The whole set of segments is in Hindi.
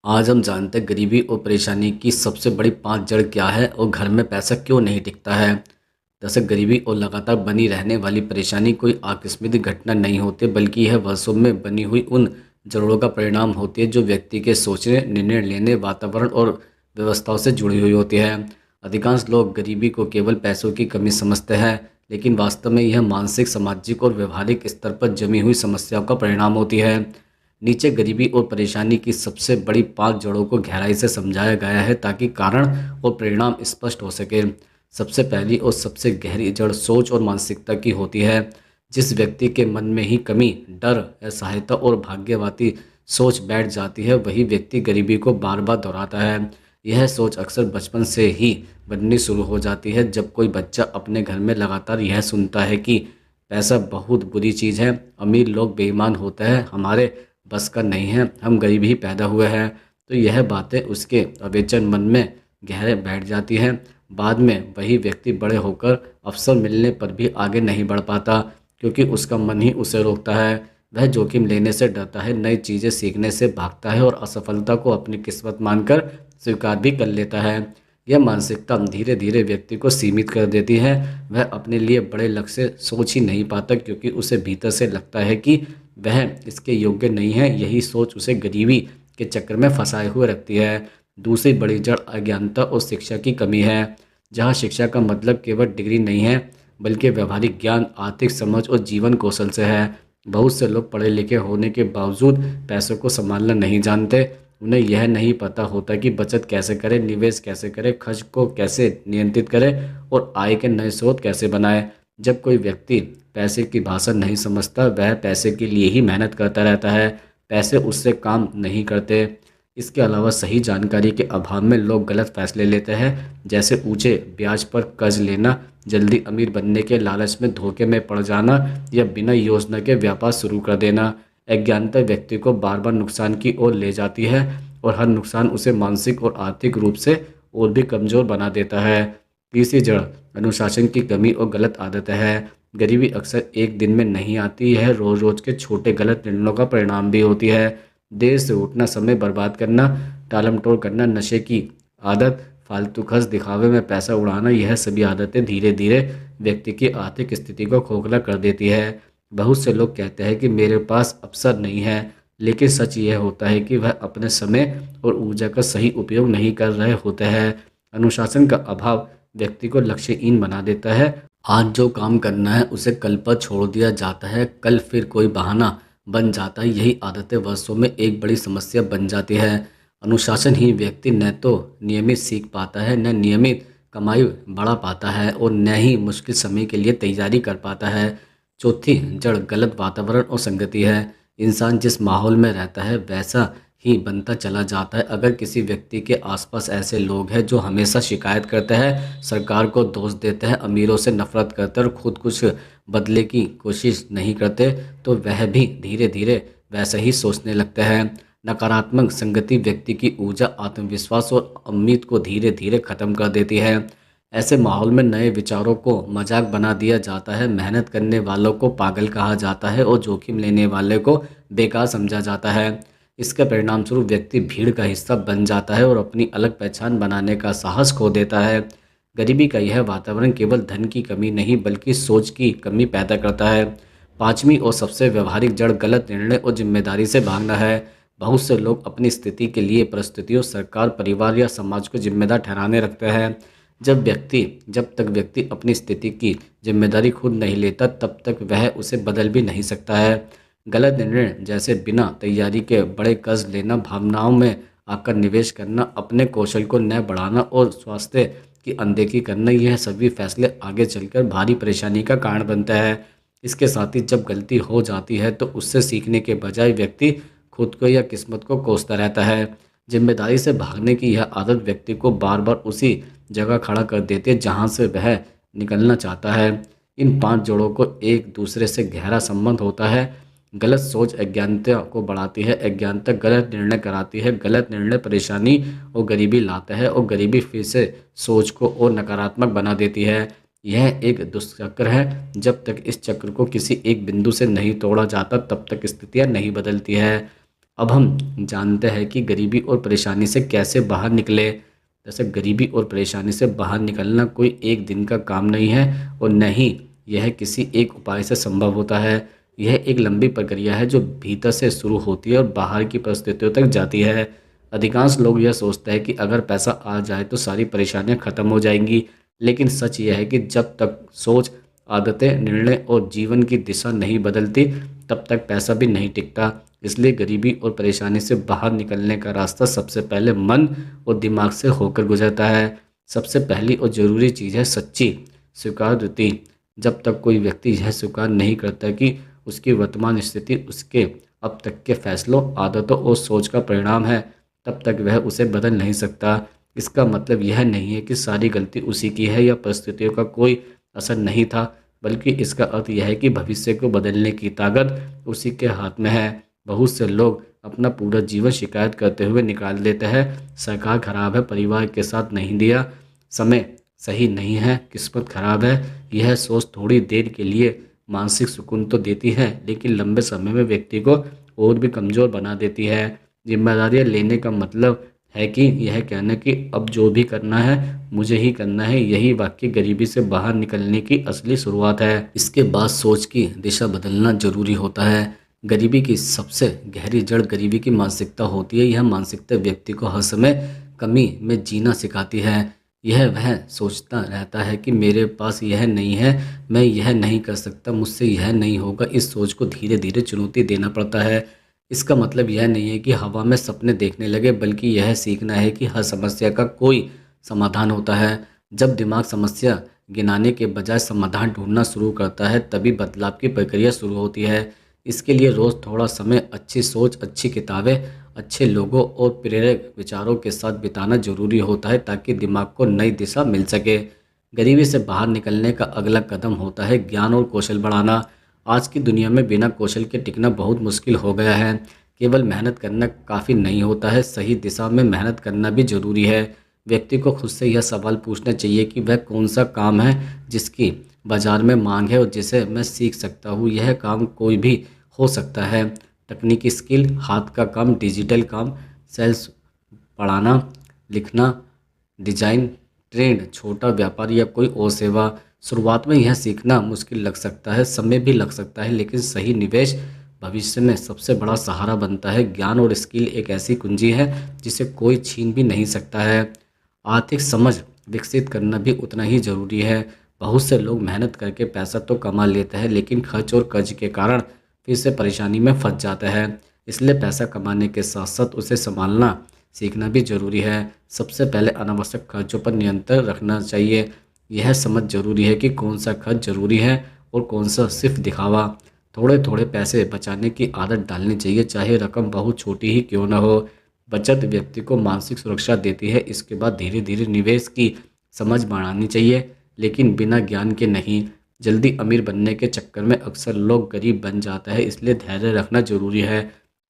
आज हम जानते हैं गरीबी और परेशानी की सबसे बड़ी पांच जड़ क्या है और घर में पैसा क्यों नहीं टिकता है। दरअसल गरीबी और लगातार बनी रहने वाली परेशानी कोई आकस्मिक घटना नहीं होती, बल्कि यह वर्षों में बनी हुई उन जड़ों का परिणाम होती है जो व्यक्ति के सोचने, निर्णय लेने, वातावरण और व्यवस्थाओं से जुड़ी हुई होती है। अधिकांश लोग गरीबी को केवल पैसों की कमी समझते हैं, लेकिन वास्तव में यह मानसिक, सामाजिक और व्यवहारिक स्तर पर जमी हुई समस्याओं का परिणाम होती है। नीचे गरीबी और परेशानी की सबसे बड़ी पांच जड़ों को गहराई से समझाया गया है ताकि कारण और परिणाम स्पष्ट हो सके। सबसे पहली और सबसे गहरी जड़ सोच और मानसिकता की होती है। जिस व्यक्ति के मन में ही कमी, डर, असहायता और भाग्यवादी सोच बैठ जाती है, वही व्यक्ति गरीबी को बार बार दोहराता है। यह सोच अक्सर बचपन से ही बननी शुरू हो जाती है। जब कोई बच्चा अपने घर में लगातार यह सुनता है कि पैसा बहुत बुरी चीज़ है, अमीर लोग बेईमान होते हैं, हमारे बस का नहीं है, हम गरीब ही पैदा हुए हैं, तो यह बातें उसके अविचल मन में गहरे बैठ जाती हैं। बाद में वही व्यक्ति बड़े होकर अवसर मिलने पर भी आगे नहीं बढ़ पाता, क्योंकि उसका मन ही उसे रोकता है। वह जोखिम लेने से डरता है, नई चीज़ें सीखने से भागता है और असफलता को अपनी किस्मत मानकर स्वीकार भी कर लेता है। यह मानसिकता धीरे धीरे व्यक्ति को सीमित कर देती है। वह अपने लिए बड़े लक्ष्य सोच ही नहीं पाता, क्योंकि उसे भीतर से लगता है कि वह इसके योग्य नहीं है। यही सोच उसे गरीबी के चक्कर में फंसाए हुए रखती है। दूसरी बड़ी जड़ अज्ञानता और शिक्षा की कमी है। जहाँ शिक्षा का मतलब केवल डिग्री नहीं है, बल्कि व्यवहारिक ज्ञान, आर्थिक समझ और जीवन कौशल से है। बहुत से लोग पढ़े लिखे होने के बावजूद पैसों को संभालना नहीं जानते। उन्हें यह नहीं पता होता कि बचत कैसे करें, निवेश कैसे करें, खर्च को कैसे नियंत्रित करें और आय के नए स्रोत कैसे बनाएं। जब कोई व्यक्ति पैसे की भाषा नहीं समझता, वह पैसे के लिए ही मेहनत करता रहता है, पैसे उससे काम नहीं करते। इसके अलावा सही जानकारी के अभाव में लोग गलत फैसले लेते हैं, जैसे ऊंचे ब्याज पर कर्ज लेना, जल्दी अमीर बनने के लालच में धोखे में पड़ जाना या बिना योजना के व्यापार शुरू कर देना। अज्ञानता व्यक्ति को बार बार नुकसान की ओर ले जाती है और हर नुकसान उसे मानसिक और आर्थिक रूप से और भी कमज़ोर बना देता है। तीसरी जड़ अनुशासन की कमी और गलत आदतें है। गरीबी अक्सर एक दिन में नहीं आती, यह रोज रोज के छोटे गलत निर्णयों का परिणाम भी होती है। देर से उठना, समय बर्बाद करना, टालमटोल करना, नशे की आदत, फालतू खर्च, दिखावे में पैसा उड़ाना, यह सभी आदतें धीरे धीरे व्यक्ति की आर्थिक स्थिति को खोखला कर देती है। बहुत से लोग कहते हैं कि मेरे पास अवसर नहीं है, लेकिन सच यह होता है कि वह अपने समय और ऊर्जा का सही उपयोग नहीं कर रहे होते हैं। अनुशासन का अभाव व्यक्ति को लक्ष्यहीन बना देता है। आज जो काम करना है उसे कल पर छोड़ दिया जाता है, कल फिर कोई बहाना बन जाता है। यही आदतें वर्षों में एक बड़ी समस्या बन जाती है। अनुशासन ही व्यक्ति न तो नियमित सीख पाता है, न नियमित कमाई बढ़ा पाता है और न ही मुश्किल समय के लिए तैयारी कर पाता है। चौथी जड़ गलत वातावरण और संगति है। इंसान जिस माहौल में रहता है वैसा ही बनता चला जाता है। अगर किसी व्यक्ति के आसपास ऐसे लोग हैं जो हमेशा शिकायत करते हैं, सरकार को दोष देते हैं, अमीरों से नफरत करते हैं और खुद कुछ बदले की कोशिश नहीं करते, तो वह भी धीरे धीरे वैसा ही सोचने लगता है। नकारात्मक संगति व्यक्ति की ऊर्जा, आत्मविश्वास और उम्मीद को धीरे धीरे खत्म कर देती है। ऐसे माहौल में नए विचारों को मजाक बना दिया जाता है, मेहनत करने वालों को पागल कहा जाता है और जोखिम लेने वाले को बेकार समझा जाता है। इसके परिणाम स्वरूप व्यक्ति भीड़ का हिस्सा बन जाता है और अपनी अलग पहचान बनाने का साहस खो देता है। गरीबी का यह वातावरण केवल धन की कमी नहीं, बल्कि सोच की कमी पैदा करता है। पांचवी और सबसे व्यवहारिक जड़ गलत निर्णय और जिम्मेदारी से भागना है। बहुत से लोग अपनी स्थिति के लिए परिस्थितियों, सरकार, परिवार या समाज को जिम्मेदार ठहराने रखते हैं। जब तक व्यक्ति अपनी स्थिति की जिम्मेदारी खुद नहीं लेता, तब तक वह उसे बदल भी नहीं सकता है। गलत निर्णय जैसे बिना तैयारी के बड़े कर्ज लेना, भावनाओं में आकर निवेश करना, अपने कौशल को न बढ़ाना और स्वास्थ्य की अनदेखी करना, यह सभी फैसले आगे चलकर भारी परेशानी का कारण बनता है। इसके साथ ही जब गलती हो जाती है तो उससे सीखने के बजाय व्यक्ति खुद को या किस्मत को कोसता रहता है। जिम्मेदारी से भागने की यह आदत व्यक्ति को बार बार उसी जगह खड़ा कर देती है जहाँ से वह निकलना चाहता है। इन पांच जोड़ों को एक दूसरे से गहरा संबंध होता है। गलत सोच अज्ञानता को बढ़ाती है, अज्ञानता गलत निर्णय कराती है, गलत निर्णय परेशानी और गरीबी लाता है और गरीबी फिर से सोच को और नकारात्मक बना देती है। यह एक दुष्चक्र है। जब तक इस चक्र को किसी एक बिंदु से नहीं तोड़ा जाता, तब तक स्थितियां नहीं बदलती है। अब हम जानते हैं कि गरीबी और परेशानी से कैसे बाहर निकले। जैसे गरीबी और परेशानी से बाहर निकलना कोई एक दिन का काम नहीं है और न ही यह किसी एक उपाय से संभव होता है। यह एक लंबी प्रक्रिया है जो भीतर से शुरू होती है और बाहर की परिस्थितियों तक जाती है। अधिकांश लोग यह सोचते हैं कि अगर पैसा आ जाए तो सारी परेशानियां खत्म हो जाएंगी, लेकिन सच यह है कि जब तक सोच, आदतें, निर्णय और जीवन की दिशा नहीं बदलती, तब तक पैसा भी नहीं टिकता। इसलिए गरीबी और परेशानी से बाहर निकलने का रास्ता सबसे पहले मन और दिमाग से होकर गुजरता है। सबसे पहली और ज़रूरी चीज़ है सच्ची स्वीकृति। जब तक कोई व्यक्ति यह स्वीकार नहीं करता कि उसकी वर्तमान स्थिति उसके अब तक के फैसलों, आदतों और सोच का परिणाम है, तब तक वह उसे बदल नहीं सकता। इसका मतलब यह नहीं है कि सारी गलती उसी की है या परिस्थितियों का कोई असर नहीं था, बल्कि इसका अर्थ यह है कि भविष्य को बदलने की ताकत उसी के हाथ में है। बहुत से लोग अपना पूरा जीवन शिकायत करते हुए निकाल देते हैं, सरकार खराब है, परिवार के साथ नहीं दिया, समय सही नहीं है, किस्मत खराब है। यह सोच थोड़ी देर के लिए मानसिक सुकून तो देती है, लेकिन लंबे समय में व्यक्ति को और भी कमज़ोर बना देती है। जिम्मेदारियाँ लेने का मतलब है कि यह कहना कि अब जो भी करना है मुझे ही करना है, यही वाक्य गरीबी से बाहर निकलने की असली शुरुआत है। इसके बाद सोच की दिशा बदलना जरूरी होता है। गरीबी की सबसे गहरी जड़ गरीबी की मानसिकता होती है। यह मानसिकता व्यक्ति को हर समय कमी में जीना सिखाती है। यह वह सोचता रहता है कि मेरे पास यह नहीं है, मैं यह नहीं कर सकता, मुझसे यह नहीं होगा। इस सोच को धीरे धीरे चुनौती देना पड़ता है। इसका मतलब यह नहीं है कि हवा में सपने देखने लगे, बल्कि यह सीखना है कि हर समस्या का कोई समाधान होता है। जब दिमाग समस्या गिनाने के बजाय समाधान ढूंढना शुरू करता है, तभी बदलाव की प्रक्रिया शुरू होती है। इसके लिए रोज़ थोड़ा समय अच्छी सोच, अच्छी किताबें, अच्छे लोगों और प्रेरक विचारों के साथ बिताना जरूरी होता है, ताकि दिमाग को नई दिशा मिल सके। गरीबी से बाहर निकलने का अगला कदम होता है ज्ञान और कौशल बढ़ाना। आज की दुनिया में बिना कौशल के टिकना बहुत मुश्किल हो गया है। केवल मेहनत करना काफ़ी नहीं होता है, सही दिशा में मेहनत करना भी ज़रूरी है। व्यक्ति को खुद से यह सवाल पूछना चाहिए कि वह कौन सा काम है जिसकी बाजार में मांग है और जिसे मैं सीख सकता हूँ। यह काम कोई भी हो सकता है। तकनीकी स्किल, हाथ का काम, डिजिटल काम, सेल्स, पढ़ाना, लिखना, डिजाइन, ट्रेंड, छोटा व्यापार या कोई और सेवा। शुरुआत में यह सीखना मुश्किल लग सकता है, समय भी लग सकता है, लेकिन सही निवेश भविष्य में सबसे बड़ा सहारा बनता है। ज्ञान और स्किल एक ऐसी कुंजी है जिसे कोई छीन भी नहीं सकता है। आर्थिक समझ विकसित करना भी उतना ही ज़रूरी है। बहुत से लोग मेहनत करके पैसा तो कमा लेते हैं, लेकिन खर्च और कर्ज के कारण फिर से परेशानी में फंस जाता है। इसलिए पैसा कमाने के साथ साथ उसे संभालना सीखना भी जरूरी है। सबसे पहले अनावश्यक खर्चों पर नियंत्रण रखना चाहिए। यह समझ जरूरी है कि कौन सा खर्च जरूरी है और कौन सा सिर्फ दिखावा। थोड़े थोड़े पैसे बचाने की आदत डालनी चाहिए, चाहे रकम बहुत छोटी ही क्यों न हो। बचत व्यक्ति को मानसिक सुरक्षा देती है। इसके बाद धीरे धीरे निवेश की समझ बढ़ानी चाहिए, लेकिन बिना ज्ञान के नहीं। जल्दी अमीर बनने के चक्कर में अक्सर लोग गरीब बन जाता है, इसलिए धैर्य रखना जरूरी है।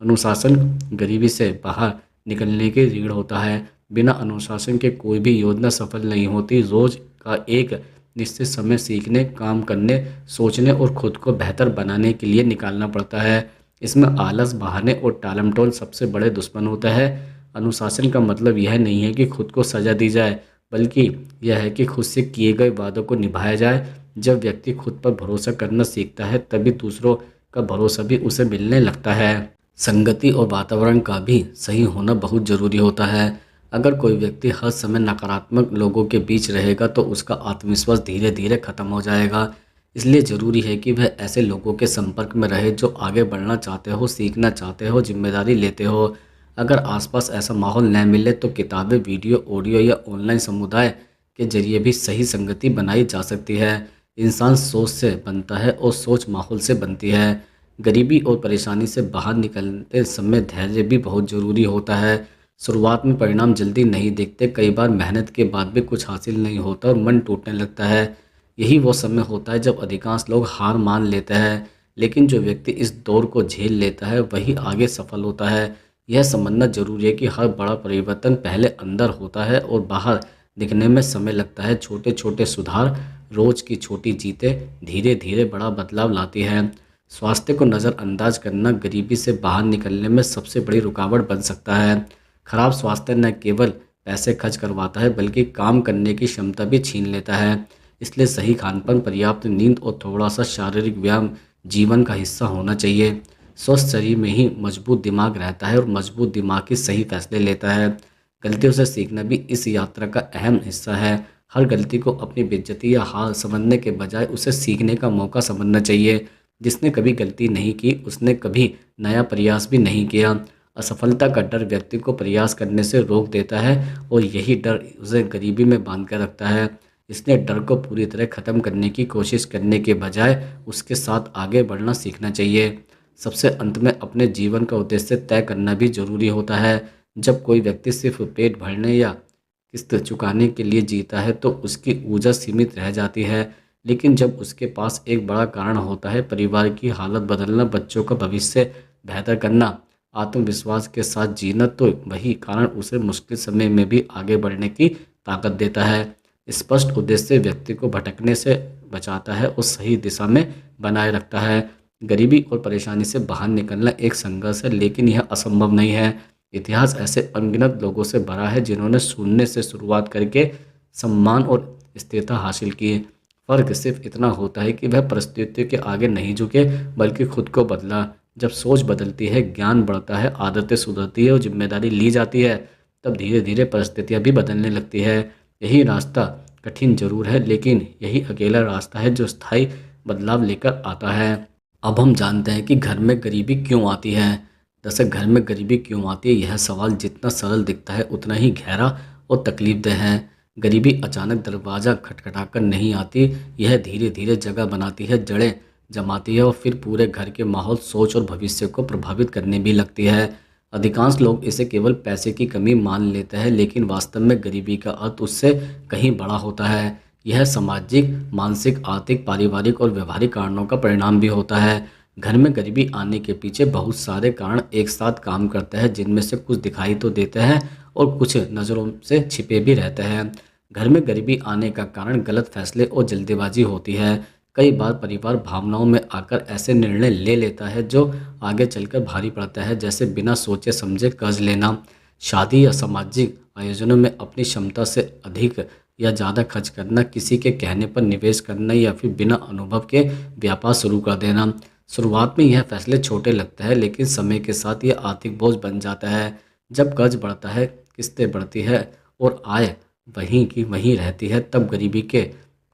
अनुशासन गरीबी से बाहर निकलने की रीढ़ होता है। बिना अनुशासन के कोई भी योजना सफल नहीं होती। रोज का एक निश्चित समय सीखने, काम करने, सोचने और खुद को बेहतर बनाने के लिए निकालना पड़ता है। इसमें आलस, बहाने और टालमटोल सबसे बड़े दुश्मन होता है। अनुशासन का मतलब यह नहीं है कि खुद को सजा दी जाए, बल्कि यह है कि खुद से किए गए वादों को निभाया जाए। जब व्यक्ति खुद पर भरोसा करना सीखता है, तभी दूसरों का भरोसा भी उसे मिलने लगता है। संगति और वातावरण का भी सही होना बहुत ज़रूरी होता है। अगर कोई व्यक्ति हर समय नकारात्मक लोगों के बीच रहेगा तो उसका आत्मविश्वास धीरे धीरे खत्म हो जाएगा। इसलिए ज़रूरी है कि वह ऐसे लोगों के संपर्क में रहे जो आगे बढ़ना चाहते हो, सीखना चाहते हो, जिम्मेदारी लेते हो। अगर आसपास ऐसा माहौल न मिले तो किताबें, वीडियो, ऑडियो या ऑनलाइन समुदाय के जरिए भी सही संगति बनाई जा सकती है। इंसान सोच से बनता है और सोच माहौल से बनती है। गरीबी और परेशानी से बाहर निकलते समय धैर्य भी बहुत ज़रूरी होता है। शुरुआत में परिणाम जल्दी नहीं दिखते, कई बार मेहनत के बाद भी कुछ हासिल नहीं होता और मन टूटने लगता है। यही वो समय होता है जब अधिकांश लोग हार मान लेते हैं, लेकिन जो व्यक्ति इस दौर को झेल लेता है वही आगे सफल होता है। यह समझना जरूरी है कि हर बड़ा परिवर्तन पहले अंदर होता है और बाहर दिखने में समय लगता है। छोटे छोटे सुधार, रोज की छोटी जीतें धीरे धीरे बड़ा बदलाव लाती हैं। स्वास्थ्य को नज़रअंदाज करना गरीबी से बाहर निकलने में सबसे बड़ी रुकावट बन सकता है। खराब स्वास्थ्य न केवल पैसे खर्च करवाता है बल्कि काम करने की क्षमता भी छीन लेता है। इसलिए सही खानपान, पर्याप्त नींद और थोड़ा सा शारीरिक व्यायाम जीवन का हिस्सा होना चाहिए। स्वस्थ शरीर में ही मजबूत दिमाग रहता है और मजबूत दिमाग ही सही फैसले लेता है। गलतियों से सीखना भी इस यात्रा का अहम हिस्सा है। हर गलती को अपनी बेइज्जती या हार समझने के बजाय उसे सीखने का मौका समझना चाहिए। जिसने कभी गलती नहीं की उसने कभी नया प्रयास भी नहीं किया। असफलता का डर व्यक्ति को प्रयास करने से रोक देता है और यही डर उसे गरीबी में बांध कर रखता है। इसलिए डर को पूरी तरह ख़त्म करने की कोशिश करने के बजाय उसके साथ आगे बढ़ना सीखना चाहिए। सबसे अंत में अपने जीवन का उद्देश्य तय करना भी ज़रूरी होता है। जब कोई व्यक्ति सिर्फ पेट भरने या किस्त चुकाने के लिए जीता है तो उसकी ऊर्जा सीमित रह जाती है। लेकिन जब उसके पास एक बड़ा कारण होता है, परिवार की हालत बदलना, बच्चों का भविष्य बेहतर करना, आत्मविश्वास के साथ जीना, तो वही कारण उसे मुश्किल समय में भी आगे बढ़ने की ताकत देता है। स्पष्ट उद्देश्य व्यक्ति को भटकने से बचाता है और सही दिशा में बनाए रखता है। गरीबी और परेशानी से बाहर निकलना एक संघर्ष है, लेकिन यह असंभव नहीं है। इतिहास ऐसे अनगिनत लोगों से भरा है जिन्होंने शून्य से शुरुआत करके सम्मान और स्थिरता हासिल की। फ़र्क सिर्फ इतना होता है कि वह परिस्थितियों के आगे नहीं झुके बल्कि खुद को बदला। जब सोच बदलती है, ज्ञान बढ़ता है, आदतें सुधरती है और जिम्मेदारी ली जाती है, तब धीरे धीरे परिस्थितियाँ भी बदलने लगती है। यही रास्ता कठिन जरूर है, लेकिन यही अकेला रास्ता है जो स्थायी बदलाव लेकर आता है। अब हम जानते हैं कि घर में गरीबी क्यों आती है। दरअसल घर में गरीबी क्यों आती है, यह सवाल जितना सरल दिखता है उतना ही गहरा और तकलीफदेह है। गरीबी अचानक दरवाज़ा खटखटाकर नहीं आती, यह धीरे धीरे जगह बनाती है, जड़ें जमाती है और फिर पूरे घर के माहौल, सोच और भविष्य को प्रभावित करने भी लगती है। अधिकांश लोग इसे केवल पैसे की कमी मान लेते हैं, लेकिन वास्तव में गरीबी का अर्थ उससे कहीं बड़ा होता है। यह सामाजिक, मानसिक, आर्थिक, पारिवारिक और व्यवहारिक कारणों का परिणाम भी होता है। घर में गरीबी आने के पीछे बहुत सारे कारण एक साथ काम करते हैं, जिनमें से कुछ दिखाई तो देते हैं और कुछ नज़रों से छिपे भी रहते हैं। घर में गरीबी आने का कारण गलत फैसले और जल्दीबाजी होती है। कई बार परिवार भावनाओं में आकर ऐसे निर्णय ले लेता है जो आगे चलकर भारी पड़ता है, जैसे बिना सोचे समझे कर्ज लेना, शादी या सामाजिक आयोजनों में अपनी क्षमता से अधिक या ज़्यादा खर्च करना, किसी के कहने पर निवेश करना या फिर बिना अनुभव के व्यापार शुरू कर देना। शुरुआत में यह फैसले छोटे लगते हैं, लेकिन समय के साथ यह आर्थिक बोझ बन जाता है। जब कर्ज बढ़ता है, किस्तें बढ़ती है और आय वहीं की वहीं रहती है, तब गरीबी के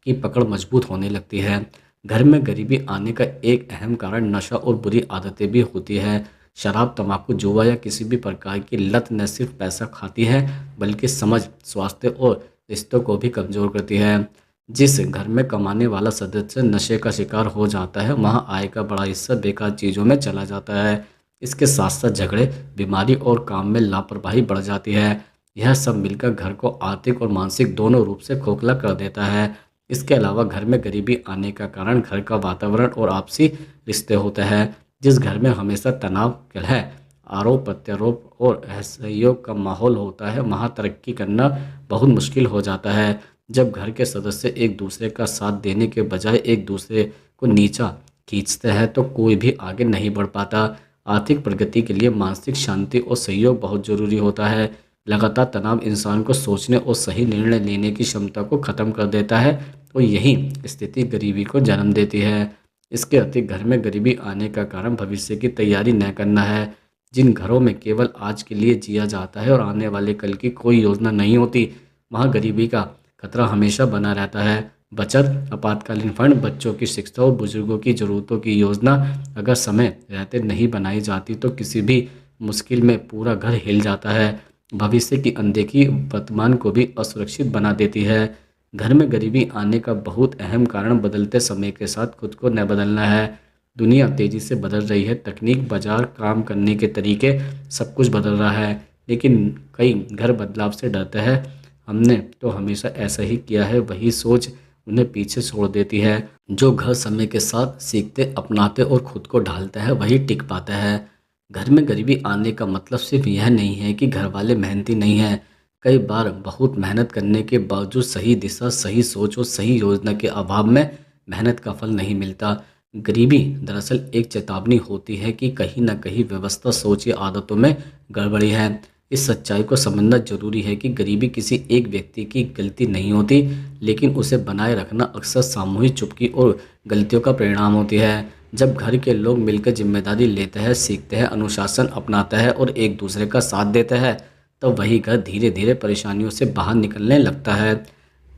की पकड़ मजबूत होने लगती है। घर में गरीबी आने का एक अहम कारण नशा और बुरी आदतें भी होती है। शराब, तंबाकू, जुआ या किसी भी प्रकार की लत न सिर्फ पैसा खाती है बल्कि समझ, स्वास्थ्य और रिश्तों को भी कमज़ोर करती है। जिस घर में कमाने वाला सदस्य नशे का शिकार हो जाता है, वहाँ आय का बड़ा हिस्सा बेकार चीज़ों में चला जाता है। इसके साथ साथ झगड़े, बीमारी और काम में लापरवाही बढ़ जाती है। यह सब मिलकर घर को आर्थिक और मानसिक दोनों रूप से खोखला कर देता है। इसके अलावा घर में गरीबी आने का कारण घर का वातावरण और आपसी रिश्ते होते हैं। जिस घर में हमेशा तनाव, कलह, आरोप प्रत्यारोप और असहयोग का माहौल होता है, वहाँ तरक्की करना बहुत मुश्किल हो जाता है। जब घर के सदस्य एक दूसरे का साथ देने के बजाय एक दूसरे को नीचा खींचते हैं तो कोई भी आगे नहीं बढ़ पाता। आर्थिक प्रगति के लिए मानसिक शांति और सहयोग बहुत जरूरी होता है। लगातार तनाव इंसान को सोचने और सही निर्णय लेने की क्षमता को ख़त्म कर देता है और यही स्थिति गरीबी को जन्म देती है। इसके अतिरिक्त घर में गरीबी आने का कारण भविष्य की तैयारी न करना है। जिन घरों में केवल आज के लिए जिया जाता है और आने वाले कल की कोई योजना नहीं होती, वहाँ गरीबी का खतरा हमेशा बना रहता है। बचत, आपातकालीन फंड, बच्चों की शिक्षा और बुजुर्गों की ज़रूरतों की योजना अगर समय रहते नहीं बनाई जाती तो किसी भी मुश्किल में पूरा घर हिल जाता है। भविष्य की अनदेखी वर्तमान को भी असुरक्षित बना देती है। घर में गरीबी आने का बहुत अहम कारण बदलते समय के साथ खुद को न बदलना है। दुनिया तेज़ी से बदल रही है, तकनीक, बाजार, काम करने के तरीके, सब कुछ बदल रहा है, लेकिन कई घर बदलाव से डरते हैं। हमने तो हमेशा ऐसा ही किया है, वही सोच उन्हें पीछे छोड़ देती है। जो घर समय के साथ सीखते, अपनाते और खुद को ढालते हैं, वही टिक पाता है। घर में गरीबी आने का मतलब सिर्फ यह नहीं है कि घर वाले मेहनती नहीं हैं। कई बार बहुत मेहनत करने के बावजूद सही दिशा, सही सोच और सही योजना के अभाव में मेहनत का फल नहीं मिलता। गरीबी दरअसल एक चेतावनी होती है कि कहीं न कहीं व्यवस्था, सोच या आदतों में गड़बड़ी है। इस सच्चाई को समझना ज़रूरी है कि गरीबी किसी एक व्यक्ति की गलती नहीं होती, लेकिन उसे बनाए रखना अक्सर सामूहिक चुप्पी और गलतियों का परिणाम होती है। जब घर के लोग मिलकर जिम्मेदारी लेते हैं, सीखते हैं, अनुशासन अपनाते हैं और एक दूसरे का साथ देते हैं, तो वही घर धीरे धीरे परेशानियों से बाहर निकलने लगता है।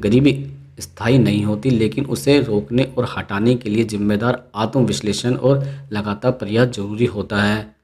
गरीबी स्थायी नहीं होती, लेकिन उसे रोकने और हटाने के लिए जिम्मेदार आत्मविश्लेषण और लगातार प्रयास जरूरी होता है।